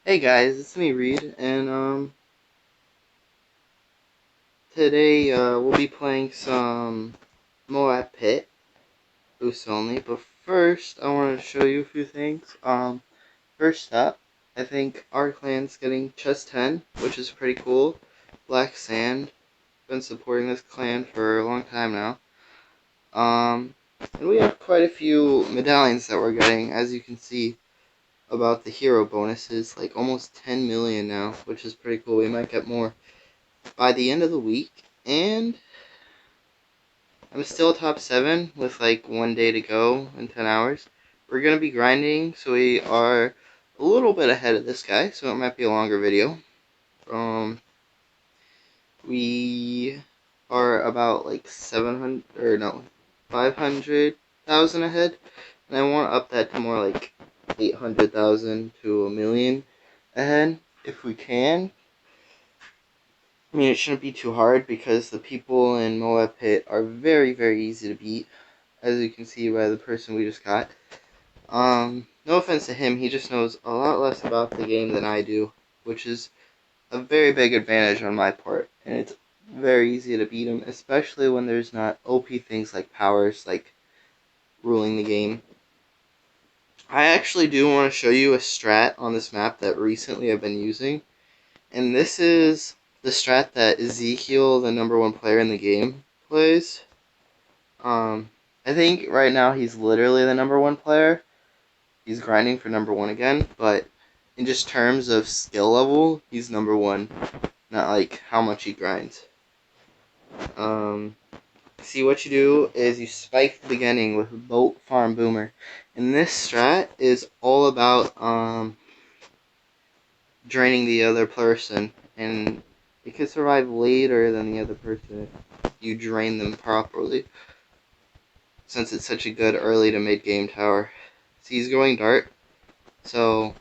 Hey guys, it's me Reed, and today we'll be playing some Moab Pit boost only. But first, I want to show you a few things. First up, I think our clan's getting chest 10, which is pretty cool. Black Sand, been supporting this clan for a long time now. And we have quite a few medallions that we're getting, as you can see. About the hero bonuses, like almost 10 million now, which is pretty cool. We might get more by the end of the week, and I'm still top 7 with like 1 day to go and 10 hours. We're going to be grinding, so we are a little bit ahead of this guy, so it might be a longer video. We are about like 700, or no, 500,000 ahead, and I want to up that to more like 800,000 to a million ahead, if we can. I mean, it shouldn't be too hard because the people in Moab Pit are very, very easy to beat, as you can see by the person we just got. No offense to him, he just knows a lot less about the game than I do, which is a very big advantage on my part, and it's very easy to beat him, especially when there's not OP things like powers, like ruling the game. I actually do want to show you a strat on this map that recently I've been using, and this is the strat that Ezekiel, the #1 player in the game, plays. I think right now he's literally the #1 player. He's grinding for #1 again, but in just terms of skill level, he's #1, not like how much he grinds. See, what you do is you spike the beginning with Boat Farm Boomer, and this strat is all about draining the other person, and it can survive later than the other person if you drain them properly, since it's such a good early to mid game tower. See, he's going dart, so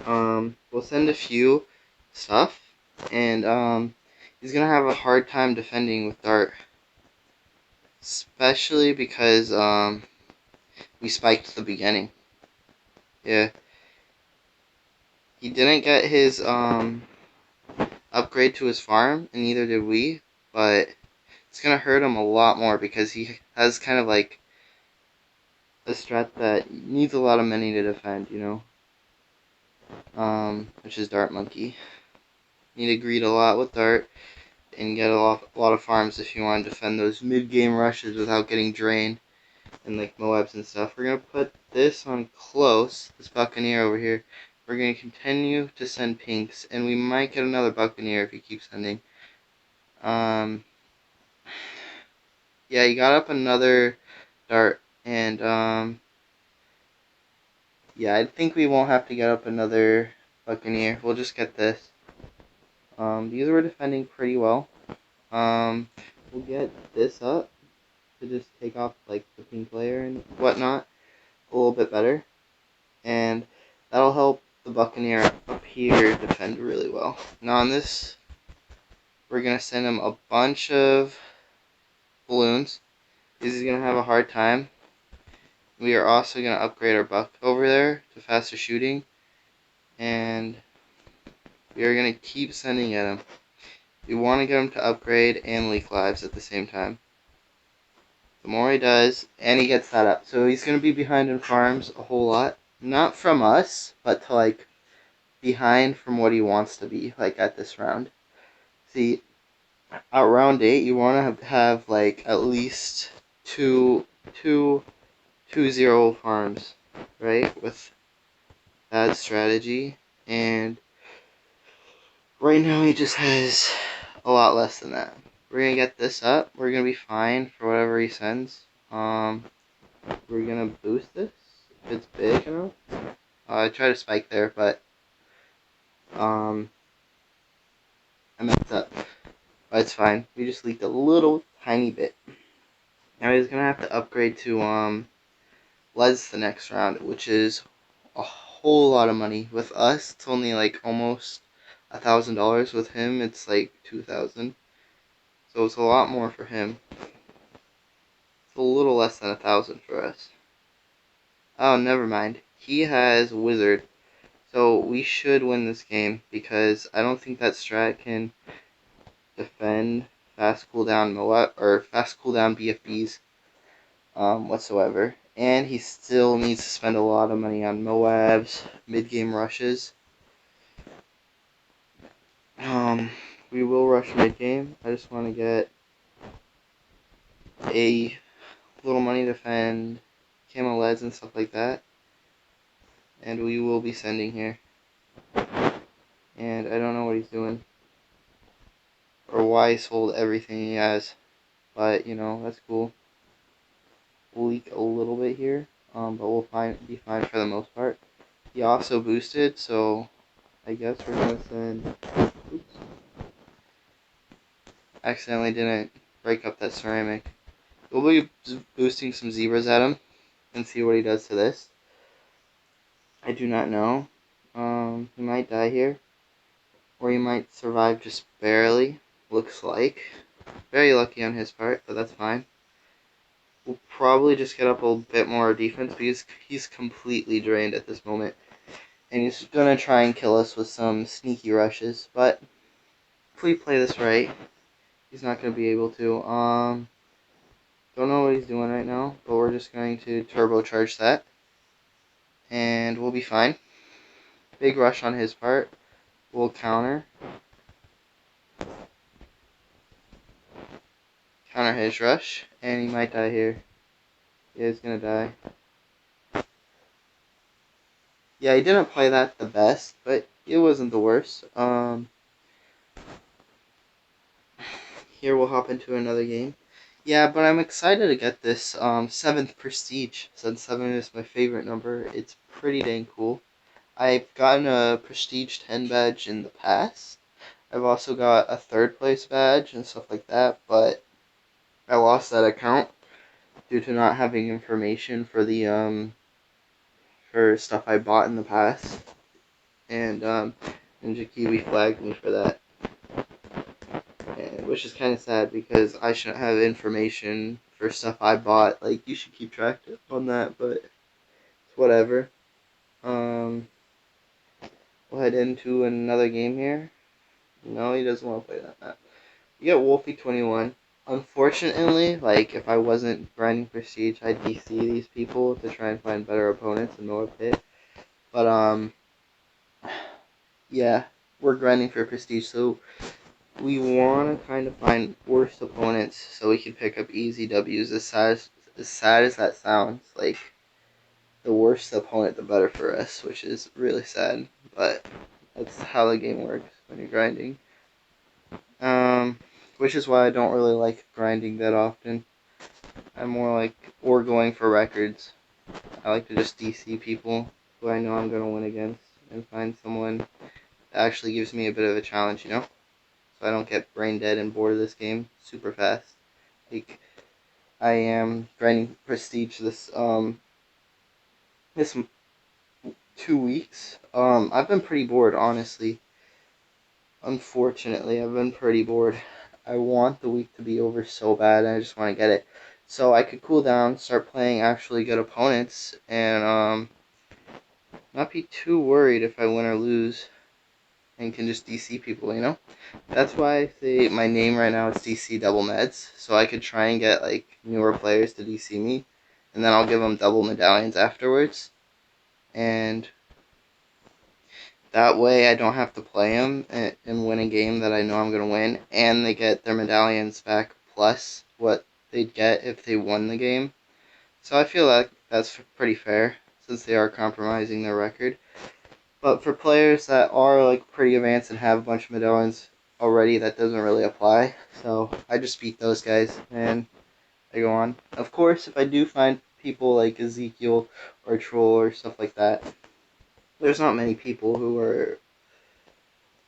we'll send a few stuff, and he's gonna have a hard time defending with dart, especially because we spiked the beginning. Yeah, he didn't get his upgrade to his farm, and neither did we, but it's gonna hurt him a lot more because he has kind of like a strat that needs a lot of money to defend, you know, which is Dart Monkey. You need to greed a lot with Dart and get a lot of farms if you want to defend those mid-game rushes without getting drained and like Moabs and stuff. We're gonna put this on close, this Buccaneer over here. We're gonna continue to send pinks, and we might get another Buccaneer if he keeps sending. Yeah, he got up another dart, and yeah, I think we won't have to get up another Buccaneer. We'll just get this. These were defending pretty well. We'll get this up to just take off like the pink layer and whatnot a little bit better, and that'll help the Buccaneer up here defend really well. Now on this, we're gonna send him a bunch of balloons. He's gonna have a hard time. We are also gonna upgrade our buck over there to faster shooting, and we are gonna keep sending at him. We want to get him to upgrade and leak lives at the same time. The more he does, and he gets that up. So he's going to be behind in farms a whole lot. Not from us, but to like behind from what he wants to be, like at this round. See, at round 8, you want to have like at least two 0 farms, right? With that strategy. And right now he just has a lot less than that. We're gonna get this up. We're gonna be fine for whatever he sends. We're gonna boost this if it's big enough. I tried to spike there, but I messed up. But it's fine. We just leaked a little tiny bit. Now he's gonna have to upgrade to Les the next round, which is a whole lot of money. With us, it's only like almost $1,000. With him, it's like 2,000. So it's a lot more for him. It's a little less than 1,000 for us. Oh, never mind. He has Wizard. So we should win this game because I don't think that strat can defend fast cooldown moab or fast cooldown BFBs whatsoever. And he still needs to spend a lot of money on moabs, mid game rushes. We will rush mid game. I just want to get a little money to defend camo leads and stuff like that. And we will be sending here. And I don't know what he's doing or why he sold everything he has, but you know, that's cool. We'll leak a little bit here, but we'll be fine for the most part. He also boosted, so I guess we're gonna send. Oops. Accidentally didn't break up that ceramic. We'll be boosting some zebras at him and see what he does to this. I do not know. He might die here, or he might survive just barely. Looks like very lucky on his part, but that's fine. We'll probably just get up a bit more defense because he's completely drained at this moment. And he's going to try and kill us with some sneaky rushes. But if we play this right, he's not going to be able to. Don't know what he's doing right now, but we're just going to turbocharge that. And we'll be fine. Big rush on his part. We'll counter. Counter his rush. And he might die here. Yeah, he's going to die. Yeah, he didn't play that the best, but it wasn't the worst. Here we'll hop into another game. Yeah, but I'm excited to get this 7th prestige, since 7 is my favorite number. It's pretty dang cool. I've gotten a prestige 10 badge in the past. I've also got a 3rd place badge and stuff like that, but I lost that account due to not having information for the for stuff I bought in the past. And Ninja Kiwi flagged me for that. Which is kind of sad because I shouldn't have information for stuff I bought. Like, you should keep track on that, but it's whatever. We'll head into another game here. No, he doesn't want to play that map. We got Wolfie21. Unfortunately, like, if I wasn't grinding Prestige, I'd DC these people to try and find better opponents in Moab Pit. But, yeah, we're grinding for Prestige, so we want to kind of find worse opponents so we can pick up easy W's. As sad as that sounds, like, the worse the opponent, the better for us, which is really sad, but that's how the game works when you're grinding. Which is why I don't really like grinding that often. I'm more like, or going for records. I like to just DC people who I know I'm going to win against and find someone that actually gives me a bit of a challenge, you know? So I don't get brain dead and bored of this game super fast. Like, I am grinding prestige this 2 weeks. I've been pretty bored, honestly. Unfortunately, I've been pretty bored. I want the week to be over so bad, and I just want to get it. So I could cool down, start playing actually good opponents, and not be too worried if I win or lose, and can just DC people, you know? That's why I say my name right now is DC Double Meds, so I could try and get, like, newer players to DC me, and then I'll give them double medallions afterwards, and that way I don't have to play them and win a game that I know I'm going to win, and they get their medallions back plus what they'd get if they won the game. So I feel like that's pretty fair, since they are compromising their record. But for players that are like pretty advanced and have a bunch of medallions already, that doesn't really apply. So I just beat those guys, and I go on. Of course, if I do find people like Ezekiel or Troll or stuff like that, there's not many people who are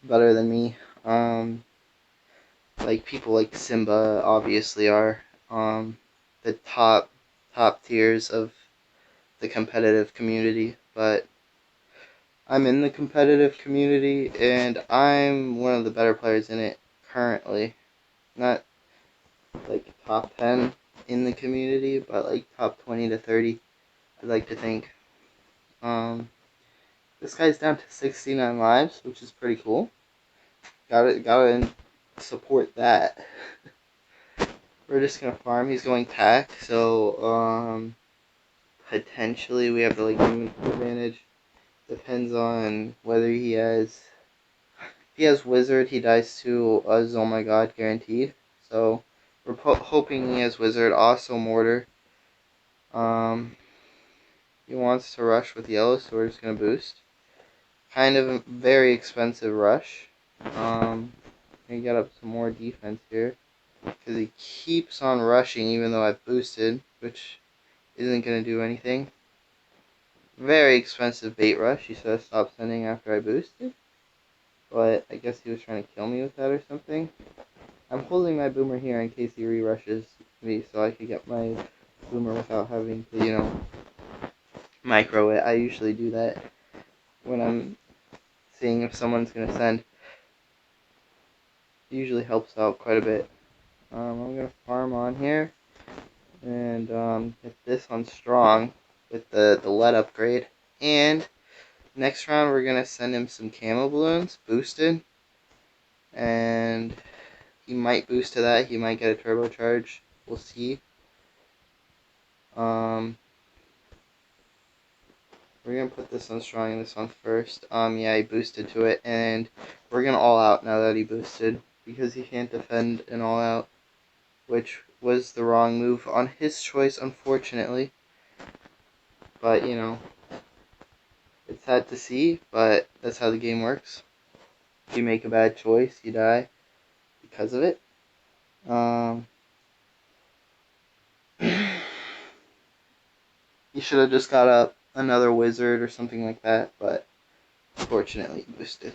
better than me. Like people like Simba obviously are the top tiers of the competitive community, but I'm in the competitive community and I'm one of the better players in it currently. Not like top 10 in the community, but like top 20 to 30, I'd like to think. This guy's down to 69 lives, which is pretty cool. Gotta support that. We're just gonna farm. He's going tack, so potentially we have the late game advantage. Depends on whether he has. If he has wizard, he dies to us. Oh my god, guaranteed. So we're hoping he has wizard. Also mortar. He wants to rush with yellow, so we're just gonna boost. Kind of a very expensive rush. Gonna get up some more defense here because he keeps on rushing even though I've boosted, which isn't gonna do anything. Very expensive bait rush. He said stop sending after I boosted, but I guess he was trying to kill me with that or something. I'm holding my boomer here in case he re-rushes me so I could get my boomer without having to, micro it. I usually do that when I'm seeing if someone's gonna send. It usually helps out quite a bit. I'm gonna farm on here and get this on strong with the lead upgrade. And next round we're gonna send him some camo balloons boosted, and he might boost to that. He might get a turbocharge. We'll see. We're gonna put this on strong and this on first. Yeah, he boosted to it, and we're gonna all out now that he boosted because he can't defend an all out, which was the wrong move on his choice, unfortunately. But it's sad to see, but that's how the game works. If you make a bad choice, you die because of it. You should have just got another wizard or something like that, but fortunately boosted.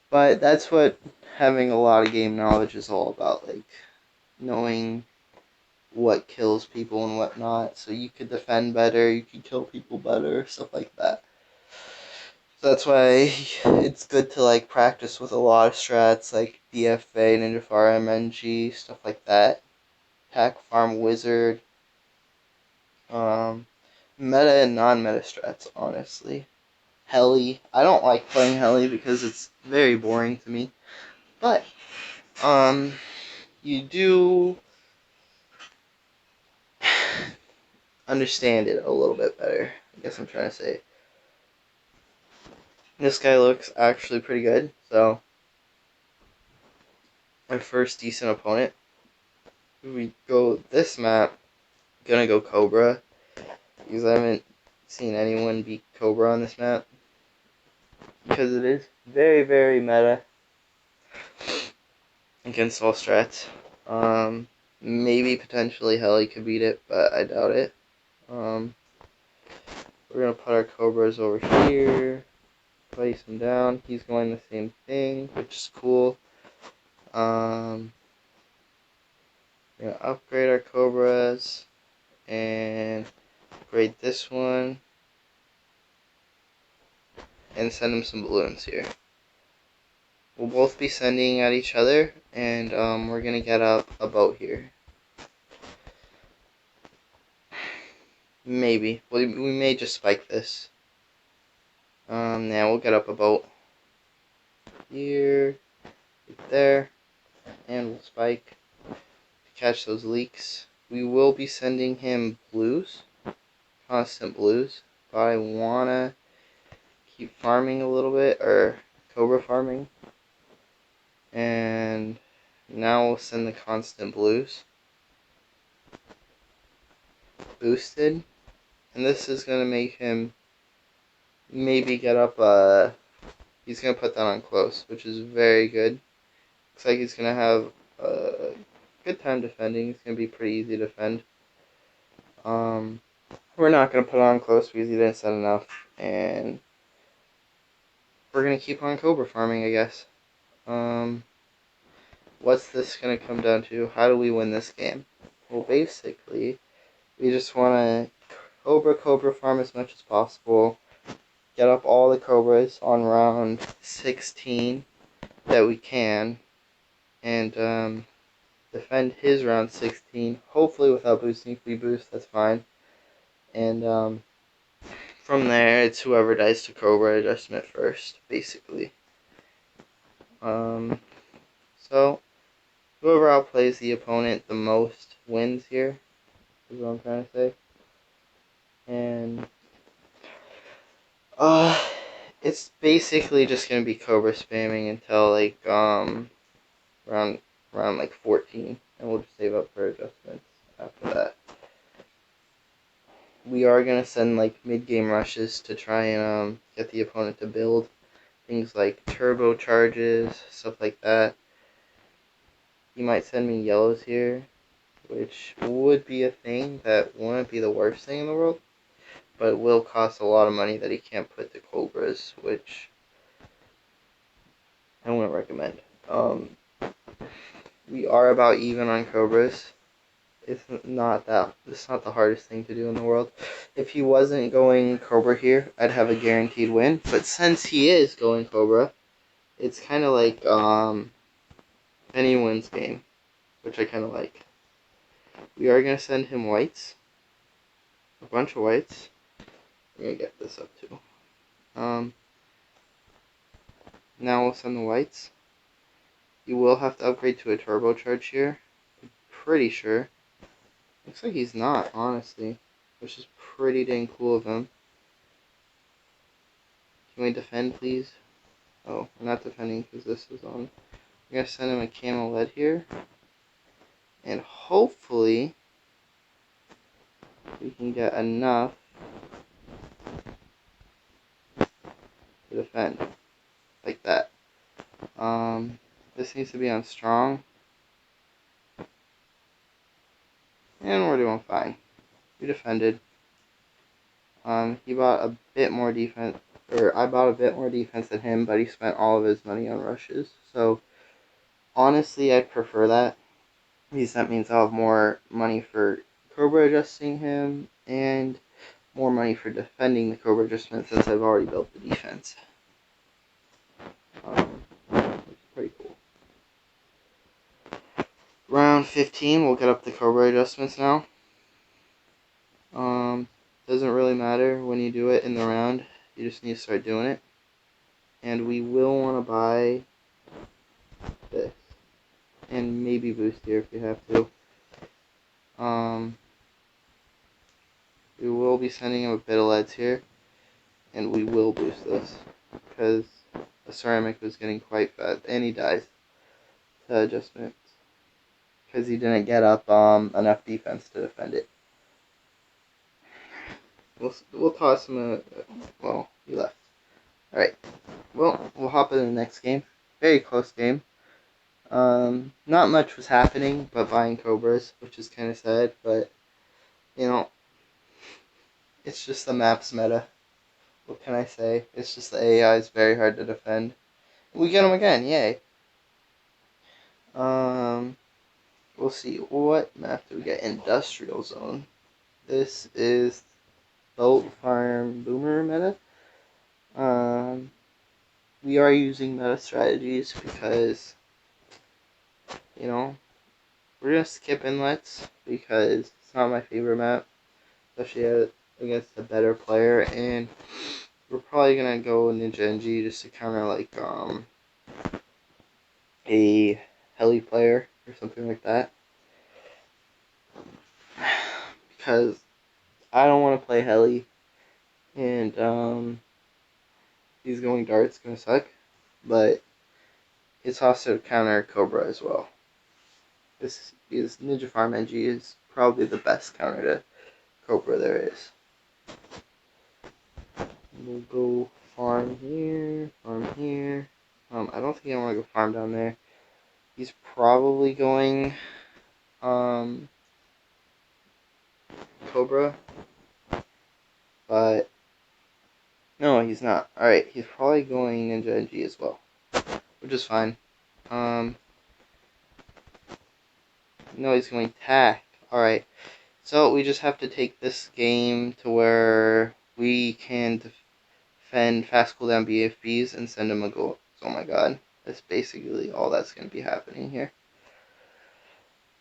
But that's what having a lot of game knowledge is all about, like knowing what kills people and what not, so you could defend better, you could kill people better, stuff like that. So that's why it's good to like practice with a lot of strats like DFA, Ninja Fire, MNG, stuff like that. Pack Farm Wizard, meta and non-meta strats, honestly. Heli. I don't like playing Heli because it's very boring to me. But, you do understand it a little bit better, I guess I'm trying to say. This guy looks actually pretty good, so my first decent opponent. If we go this map, gonna go Cobra, because I haven't seen anyone beat Cobra on this map, because it is very, very meta against all strats. Maybe potentially Heli could beat it, but I doubt it. We're gonna put our Cobras over here, place him down. He's going the same thing, which is cool. We're gonna upgrade our Cobras and upgrade this one and send him some balloons here. We'll both be sending at each other, and we're gonna get up a boat here. Maybe. We may just spike this. Yeah, we'll get up a boat. Here, right there, and we'll spike to catch those leaks. We will be sending him blues, constant blues, but I wanna keep farming a little bit, or Cobra farming. And now we'll send the constant blues. Boosted. And this is gonna make him maybe get up he's gonna put that on close, which is very good. Looks like he's gonna have a good time defending. It's gonna be pretty easy to defend. We're not gonna put on close because he didn't set enough, and we're gonna keep on Cobra farming, I guess. What's this gonna come down to? How do we win this game? Well, basically, we just wanna Cobra farm as much as possible. Get up all the Cobras on round 16 that we can, and defend his round 16, hopefully without boosting. If we boost, that's fine. And from there, it's whoever dies to Cobra adjustment first, basically. So whoever outplays the opponent the most wins here, is what I'm trying to say. And it's basically just gonna be Cobra spamming until like around like 14, and we'll just save up for adjustments after that. We are gonna send like mid-game rushes to try and get the opponent to build things like turbo charges, stuff like that. He might send me yellows here, which would be a thing that wouldn't be the worst thing in the world, but it will cost a lot of money that he can't put to Cobras, which I wouldn't recommend. We are about even on Cobras. It's not the hardest thing to do in the world. If he wasn't going Cobra here, I'd have a guaranteed win. But since he is going Cobra, it's kind of like anyone's game, which I kind of like. We are gonna send him whites, a bunch of whites. I'm gonna get this up too. Now we'll send the whites. You will have to upgrade to a turbocharge here. I'm pretty sure. Looks like he's not, honestly, which is pretty dang cool of him. Can we defend, please? Oh, we're not defending because this is on. I'm going to send him a camo lead here. And hopefully, we can get enough to defend. Like that. This needs to be on strong. And we're doing fine. We defended. He bought a bit more defense. Or I bought a bit more defense than him, but he spent all of his money on rushes. So, honestly, I prefer that. Because that means I'll have more money for Cobra adjusting him, and more money for defending the Cobra adjustment since I've already built the defense. Which is pretty cool. Round 15, we'll get up the Cobra adjustments now. Doesn't really matter when you do it in the round. You just need to start doing it. And we will want to buy this. And maybe boost here if you have to. We will be sending him a bit of leads here. And we will boost this. Because the ceramic was getting quite fat. And he dies to adjustments. Because he didn't get up enough defense to defend it. We'll toss him a... Well, he left. Alright. Well, we'll hop into the next game. Very close game. Not much was happening but buying Cobras, which is kind of sad, but, you know, it's just the map's meta. What can I say? It's just the AI is very hard to defend. We get him again, yay. We'll see. What map do we get? Industrial Zone. This is Boat Farm Boomer meta. We are using meta strategies because, you know, we're going to skip inlets because it's not my favorite map, especially against a better player, and we're probably going to go Ninja NG just to counter, like, a heli player or something like that. Because I don't want to play heli, and, he's going dart's going to suck, but it's also counter Cobra as well. This is Ninja Farm NG is probably the best counter to Cobra there is. We'll go farm here, farm here. I don't think I want to go farm down there. He's probably going Cobra, but no, he's not. Alright, he's probably going Ninja NG as well, which is fine. No, he's going tack. Alright, so we just have to take this game to where we can defend fast cooldown BFBs and send him a goal. Oh my god, that's basically all that's going to be happening here.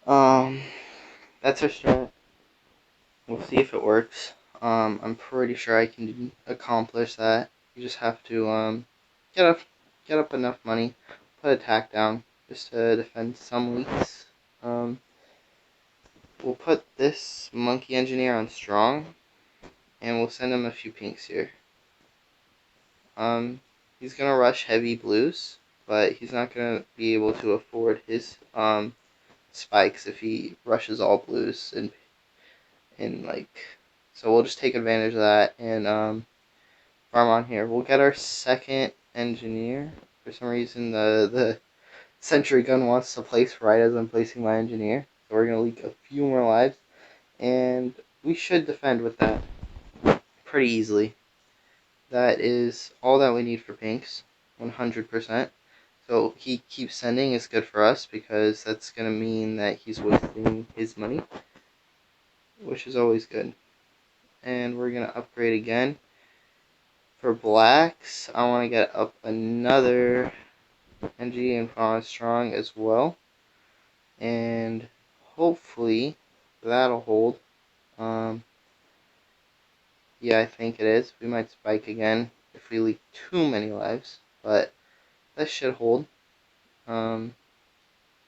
That's our strat. We'll see if it works. I'm pretty sure I can accomplish that. You just have to get up get up enough money, put a tack down just to defend some leaks. Um, we'll put this monkey engineer on strong, and we'll send him a few pinks here. He's gonna rush heavy blues, but he's not gonna be able to afford his spikes if he rushes all blues and like. So we'll just take advantage of that and farm on here. We'll get our second engineer. For some reason, the sentry gun wants to place right as I'm placing my engineer, so we're gonna leak a few more lives, and we should defend with that pretty easily. That is all that we need for pinks, 100%. So he keeps sending is good for us because that's going to mean that he's wasting his money, which is always good. And we're going to upgrade again. For blacks, I want to get up another NG and Fauna Strong as well. And hopefully that'll hold. Yeah, I think it is. We might spike again if we leak too many lives, but that should hold. As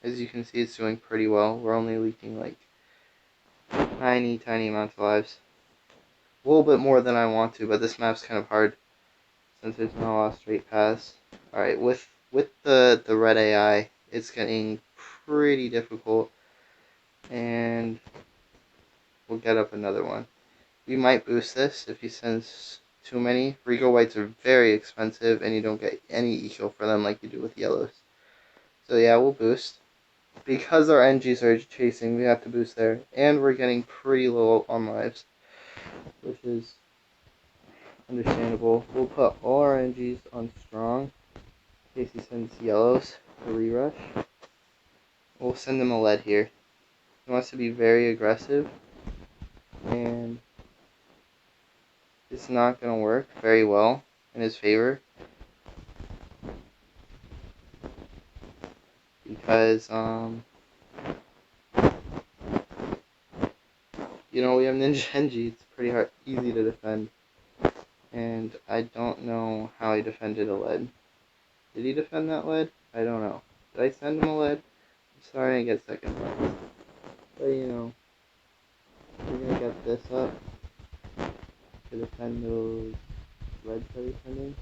you can see, it's doing pretty well. We're only leaking like tiny amounts of lives. A little bit more than I want to, but this map's kind of hard since there's not a lot of straight paths. Alright, with the red AI, it's getting pretty difficult, and we'll get up another one. We might boost this if he sends too many. Regal whites are very expensive, and you don't get any eco for them like you do with yellows. So yeah, we'll boost. Because our NGs are chasing, we have to boost there. And we're getting pretty low on lives, which is understandable. We'll put all our NGs on strong in case he sends yellows to rerush. We'll send him a lead here. He wants to be very aggressive, and it's not going to work very well in his favor. Because, we have Ninja NG. It's pretty hard, easy to defend. And I don't know how he defended a lead. Did he defend that lead? I don't know. Did I send him a lead? I'm sorry I get second thoughts. But we're gonna get this up to defend those leads that he's sending.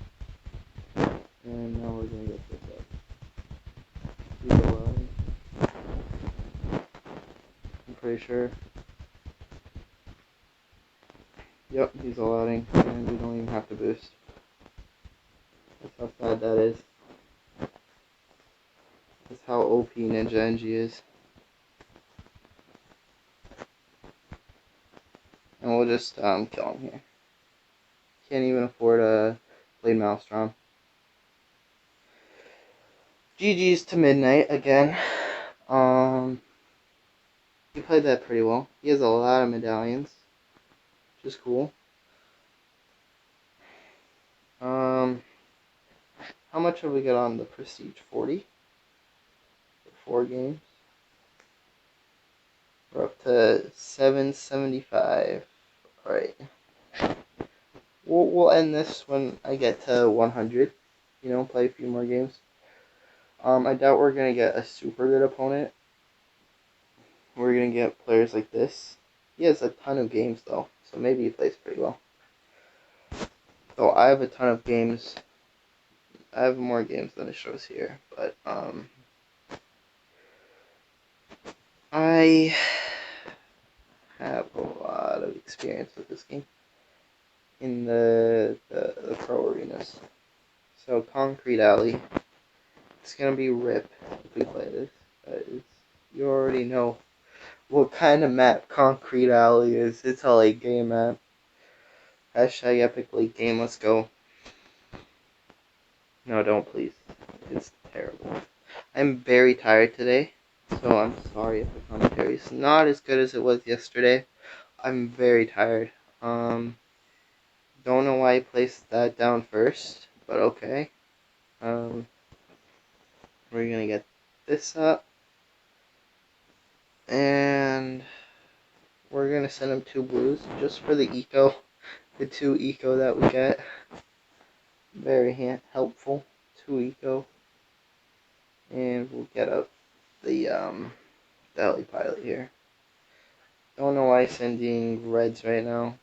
And now we're gonna get this up. He's allowing. I'm pretty sure. Yep, he's allowing, and we don't even have to boost. That's how sad that is. That's how OP Ninja NG is. And we'll just kill him here. Can't even afford a Blade Maelstrom. GG's to Midnight again. He played that pretty well. He has a lot of medallions, which is cool. How much have we got on the Prestige? 40? For 4 games. We're up to 775. Alright. We'll end this when I get to 100. Play a few more games. I doubt we're going to get a super good opponent. We're going to get players like this. He has a ton of games, though, so maybe he plays pretty well. So I have a ton of games. I have more games than it shows here, but I have a lot of experience with this game in the pro arenas. So Concrete Alley, it's gonna be RIP if we play this. You already know what kind of map Concrete Alley is. It's a late game map. Hashtag epic late game. Let's go. No, don't please. It's terrible. I'm very tired today, so I'm sorry if the commentary is not as good as it was yesterday. I'm very tired. Don't know why I placed that down first, but okay. We're gonna get this up, and we're gonna send him 2 blues just for the eco. The 2 eco that we get. Very helpful. 2 eco. And we'll get up the heli pilot here. Don't know why he's sending reds right now.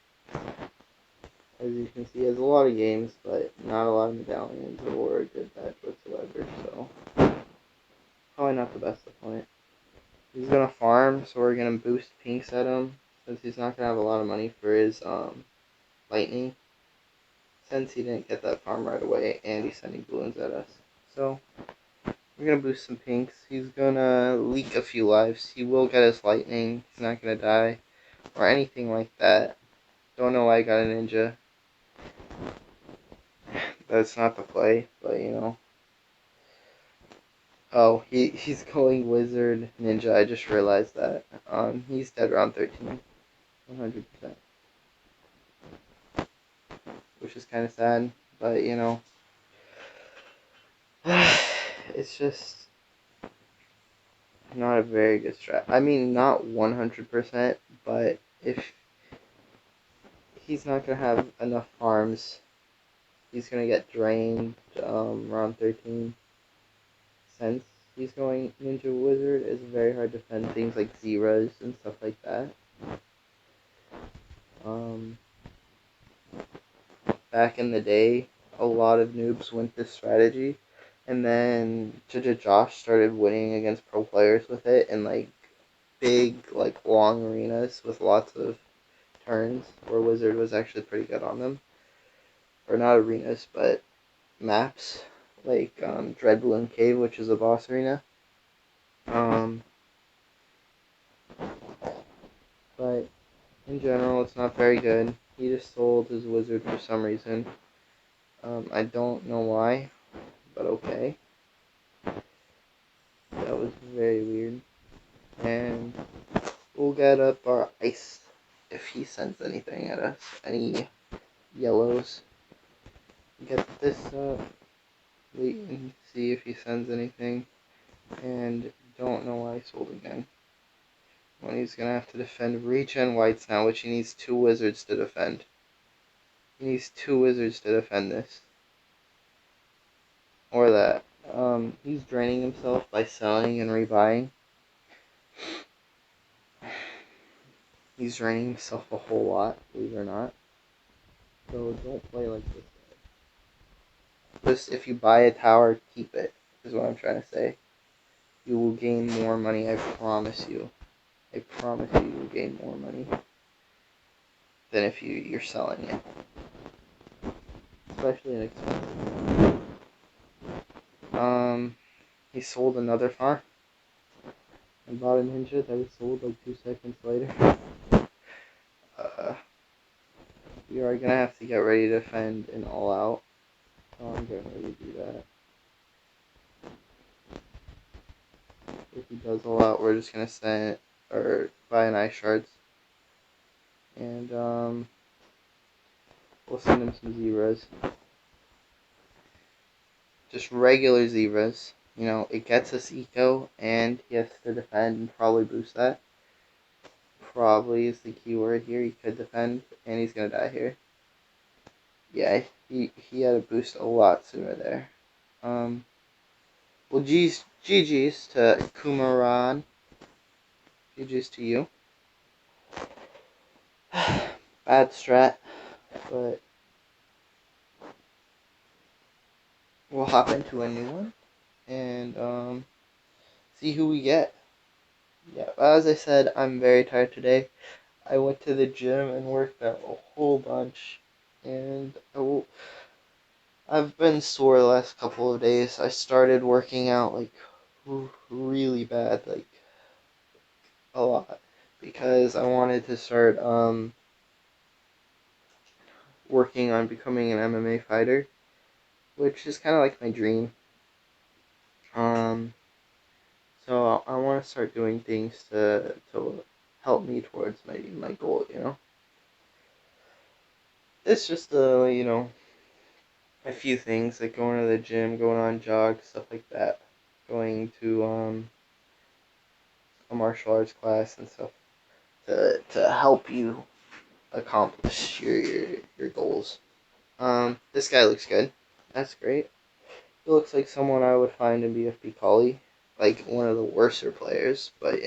As you can see, he has a lot of games, but not a lot of medallions or good badge whatsoever, so probably not the best opponent. He's gonna farm, so we're gonna boost pinks at him, since he's not gonna have a lot of money for his lightning, since he didn't get that farm right away, and he's sending balloons at us. So we're gonna boost some pinks. He's gonna leak a few lives. He will get his lightning. He's not gonna die or anything like that. Don't know why I got a ninja. That's not the play, but you know. Oh, he's going wizard ninja. I just realized that. He's dead round 13, 100%, which is kind of sad. But you know, it's just not a very good strat. I mean, not 100%, but if he's not gonna have enough farms, he's gonna get drained round 13. Since he's going ninja wizard, it's very hard to defend things like zeros and stuff like that. Back in the day, a lot of noobs went this strategy, and then Josh started winning against pro players with it in like big, like long arenas with lots of turns, where Wizard was actually pretty good on them. Or not arenas, but maps, like Dread Balloon Cave, which is a boss arena. But in general, it's not very good. He just sold his wizard for some reason. I don't know why, but okay. That was very weird. And we'll get up our ice if he sends anything at us. Any yellows. Get this up. Wait and see if he sends anything. And don't know why he sold again. When he's gonna have to defend regen whites now, which he needs 2 wizards to defend. He needs 2 wizards to defend this. Or that. He's draining himself by selling and rebuying. He's draining himself a whole lot, believe it or not. So don't play like this. Just if you buy a tower, keep it, is what I'm trying to say. You will gain more money, I promise you. I promise you will gain more money than if you're selling it. Especially in expensive. He sold another farm and bought a ninja that was sold like 2 seconds later. We are gonna have to get ready to defend an all out. So I'm getting ready to do that. If he does all out, we're just gonna send or buy an ice shards. And we'll send him some zebras. Just regular zebras. You know, it gets us eco, and he has to defend and probably boost that. Probably is the keyword here. He could defend, and he's gonna die here. Yeah, he had to boost a lot sooner there. Well, GG's to Kumaran. GG's to you. Bad strat, but we'll hop into a new one and see who we get. Yeah, as I said, I'm very tired today. I went to the gym and worked out a whole bunch, and I've been sore the last couple of days. I started working out like really bad, like a lot, because I wanted to start working on becoming an MMA fighter, which is kind of like my dream. So I want to start doing things to help me towards my goal. You know, it's just you know, a few things like going to the gym, going on jogs, stuff like that, going to a martial arts class and stuff to help you accomplish your goals. This guy looks good. That's great. He looks like someone I would find in BFB Collie, like one of the worser players, but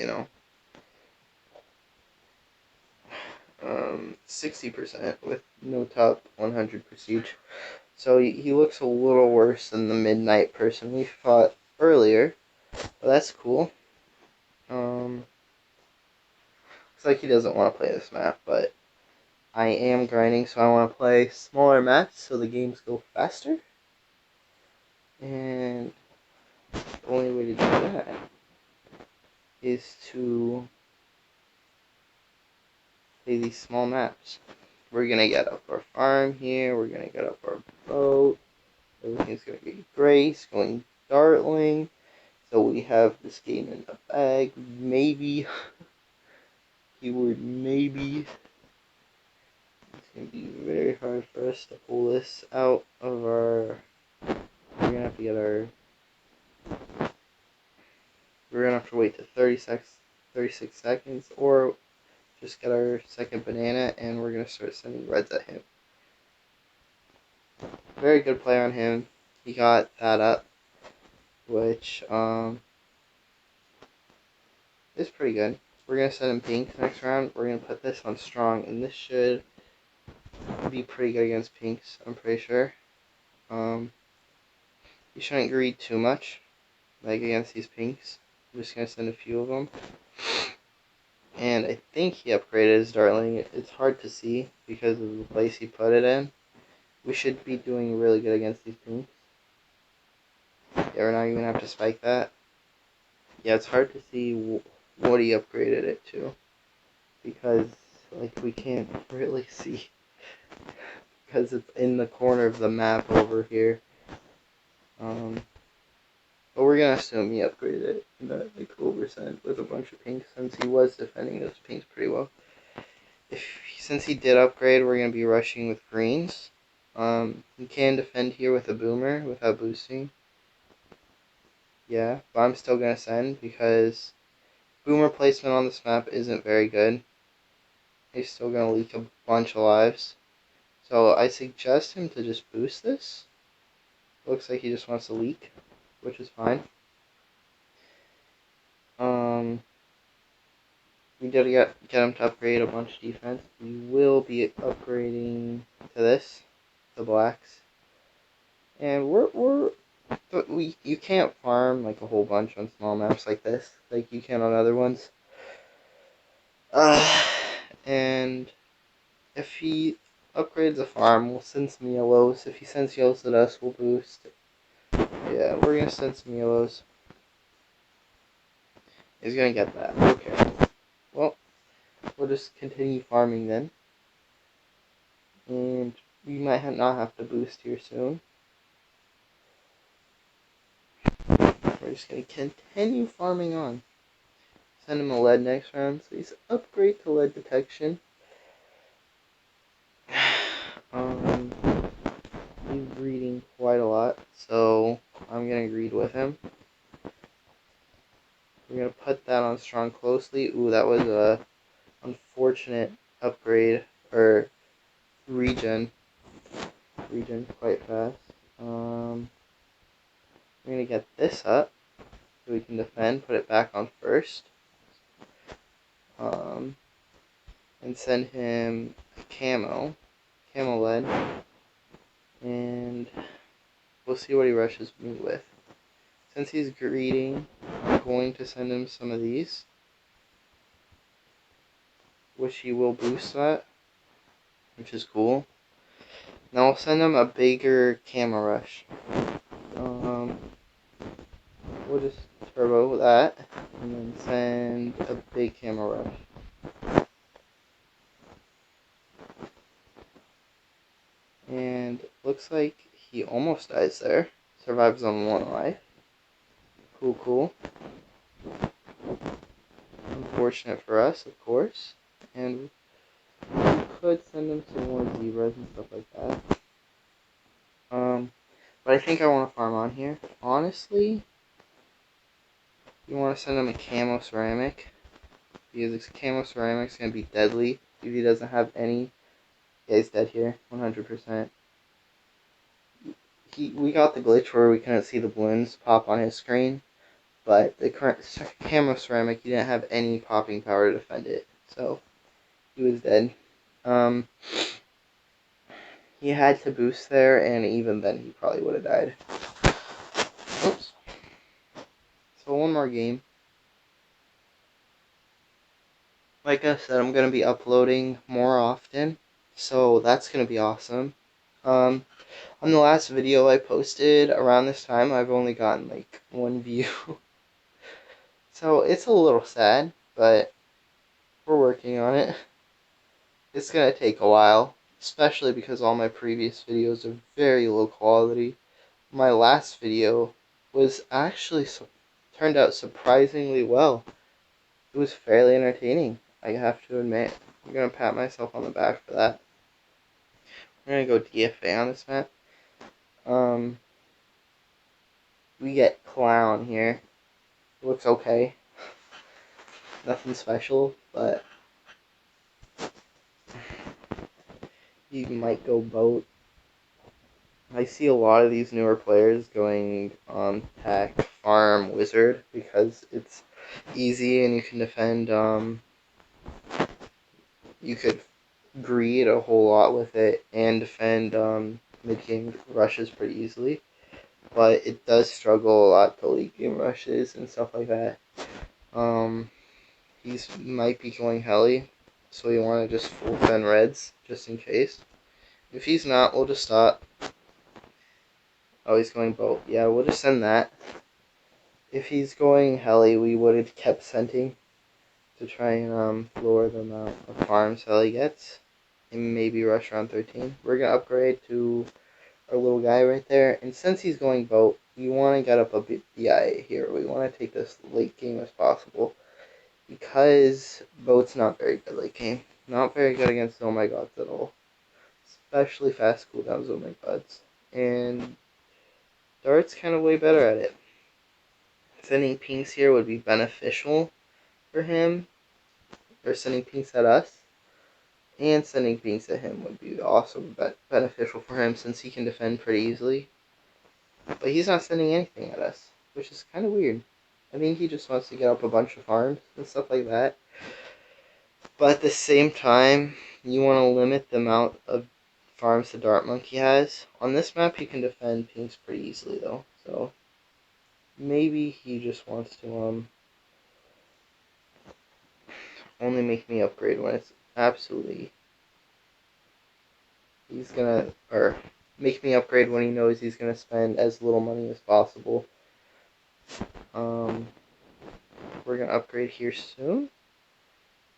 60% with no top 100 prestige. So he looks a little worse than the Midnight person we fought earlier. But that's cool. Looks like he doesn't want to play this map, but I am grinding, so I want to play smaller maps so the games go faster. And the only way to do that is to play these small maps. We're gonna get up our farm here, we're gonna get up our boat, everything's gonna be great, it's going dartling, so we have this game in the bag, maybe, keyword maybe, it's gonna be very hard for us to pull this out of our, we're gonna have to get our, we're gonna have to wait to 36 seconds, or just get our second banana, and we're gonna start sending reds at him. Very good play on him. He got that up, which is pretty good. We're gonna send him pinks next round. We're gonna put this on strong, and this should be pretty good against pinks. I'm pretty sure. You shouldn't greed too much, like against these pinks. I'm just gonna send a few of them. And I think he upgraded his dartling. It's hard to see because of the place he put it in. We should be doing really good against these pinks. Yeah, we're not even gonna have to spike that. Yeah, it's hard to see what he upgraded it to, because like we can't really see because it's in the corner of the map over here. But we're gonna assume he upgraded it like over% with a bunch of pinks, since he was defending those pinks pretty well. Since he did upgrade, we're gonna be rushing with greens. He can defend here with a boomer without boosting. Yeah, but I'm still gonna send because boomer placement on this map isn't very good. He's still gonna leak a bunch of lives. So I suggest him to just boost this. Looks like he just wants to leak, which is fine. We did get him to upgrade a bunch of defense. We will be upgrading to this, the blacks. And you can't farm like a whole bunch on small maps like this, like you can on other ones. And if he upgrades a farm, we'll send some yellows. If he sends yellows at us, we'll boost. Yeah, we're gonna send some yellows. He's gonna get that. Okay. Well, we'll just continue farming then. And we might not have to boost here soon. We're just gonna continue farming on. Send him a lead next round, so he's upgrade to lead detection. He's greeding quite a lot, so I'm gonna greed with him. We're gonna put that on strong closely. Ooh, that was a unfortunate upgrade or regen quite fast. We're gonna get this up so we can defend. Put it back on first. And send him a camo lead, and we'll see what he rushes me with. Since he's greeting, I'm going to send him some of these, which he will boost that, which is cool. Now I'll send him a bigger camo rush. We'll just turbo that, and then send a big camo rush. And looks like he almost dies there. Survives on 1 life. Cool. Unfortunate for us, of course. And we could send him some more zebras and stuff like that. But I think I want to farm on here. Honestly, you want to send him a camo ceramic. because this camo ceramic's gonna be deadly if he doesn't have any. Yeah, he's dead here, 100%. We got the glitch where we couldn't see the balloons pop on his screen, but the current camo ceramic, he didn't have any popping power to defend it, so he was dead. He had to boost there, and even then he probably would have died. Oops. So one more game. Like I said, I'm going to be uploading more often, so that's going to be awesome. On the last video I posted around this time, I've only gotten like 1 view. So it's a little sad, but we're working on it. It's going to take a while, especially because all my previous videos are very low quality. My last video was actually turned out surprisingly well. It was fairly entertaining, I have to admit. I'm going to pat myself on the back for that. We're going to go DFA on this map. We get Clown here. It looks okay. Nothing special, but you might go boat. I see a lot of these newer players going tech, farm, wizard, because it's easy and you can defend, you could greed a whole lot with it and defend mid-game rushes pretty easily. But it does struggle a lot to late game rushes and stuff like that. He's might be going heli, so you want to just full defend reds just in case. If he's not, we'll just stop. Oh, he's going boat. Yeah, we'll just send that. If he's going heli, we would have kept sending to try and lower the amount of farms heli gets. And maybe rush around 13. We're going to upgrade to our little guy right there. And since he's going boat, we want to get up a bit BIA here. We want to take this late game as possible. Because boat's not very good late game. Not very good against oh my gods at all. Especially fast cooldowns oh my gods. And Dart's kind of way better at it. Sending pinks here would be beneficial for him. Or sending pinks at us. And sending pinks at him would be also beneficial for him since he can defend pretty easily. But he's not sending anything at us, which is kind of weird. I think he just wants to get up a bunch of farms and stuff like that. But at the same time, you want to limit the amount of farms the Dart Monkey has. On this map, he can defend pinks pretty easily, though. So maybe he just wants to only make me upgrade when it's absolutely... He's gonna... Or make me upgrade when he knows he's gonna spend as little money as possible. We're gonna upgrade here soon.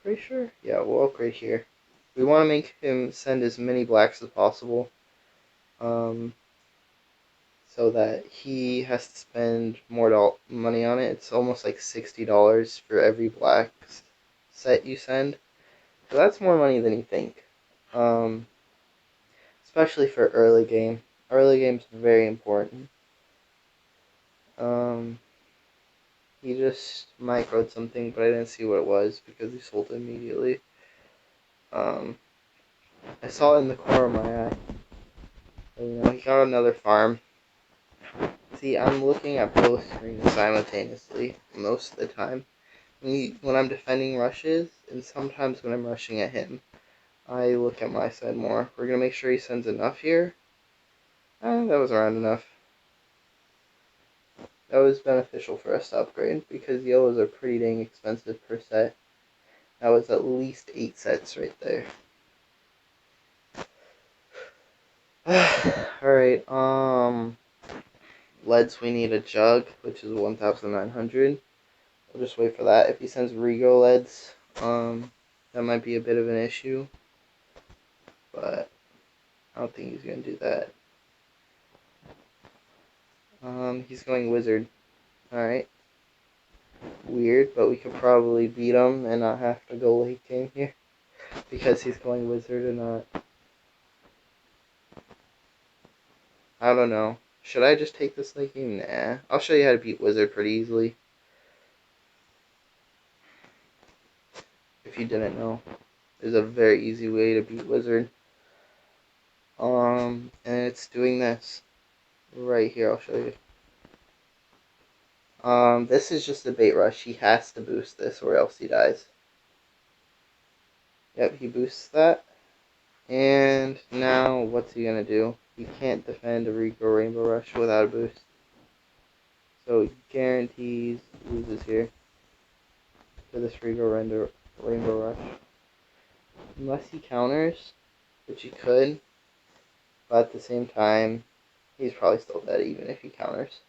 Pretty sure? Yeah, we'll upgrade here. We want to make him send as many blacks as possible. So that he has to spend more money on it. It's almost like $60 for every black set you send. So that's more money than you think. Especially for early game. Early game's very important. He just microed something, but I didn't see what it was because he sold it immediately. I saw it in the corner of my eye. But, you know, he got another farm. See, I'm looking at both screens simultaneously most of the time. When I'm defending rushes, and sometimes when I'm rushing at him, I look at my side more. We're going to make sure he sends enough here. That was around enough. That was beneficial for us to upgrade, because yellows are pretty dang expensive per set. That was at least 8 sets right there. Alright, leads we need a jug, which is 1,900. We'll just wait for that. If he sends Rego leads, that might be a bit of an issue. But I don't think he's going to do that. He's going wizard. Alright. Weird, but we could probably beat him and not have to go late game here. Because he's going wizard and not... I don't know. Should I just take this late game? Nah. I'll show you how to beat wizard pretty easily. if you didn't know. There's a very easy way to beat Wizard. And it's doing this. Right here, I'll show you. This is just a bait rush. He has to boost this or else he dies. Yep, he boosts that. And now, what's he gonna do? He can't defend a Rico Rainbow Rush without a boost. So he guarantees loses here for this Rico Rainbow Rush. Unless he counters, which he could. But at the same time, he's probably still dead even if he counters.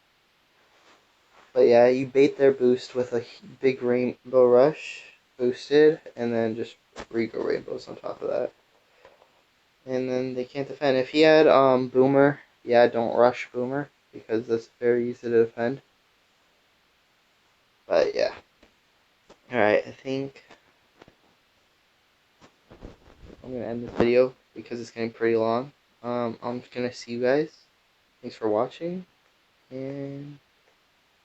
But yeah, you bait their boost with a big Rainbow Rush boosted, and then just Rico Rainbows on top of that. And then they can't defend. If he had Boomer, yeah, don't rush Boomer, because that's very easy to defend. But yeah. Alright, I think I'm going to end this video because it's getting pretty long. I'm just going to see you guys. Thanks for watching, and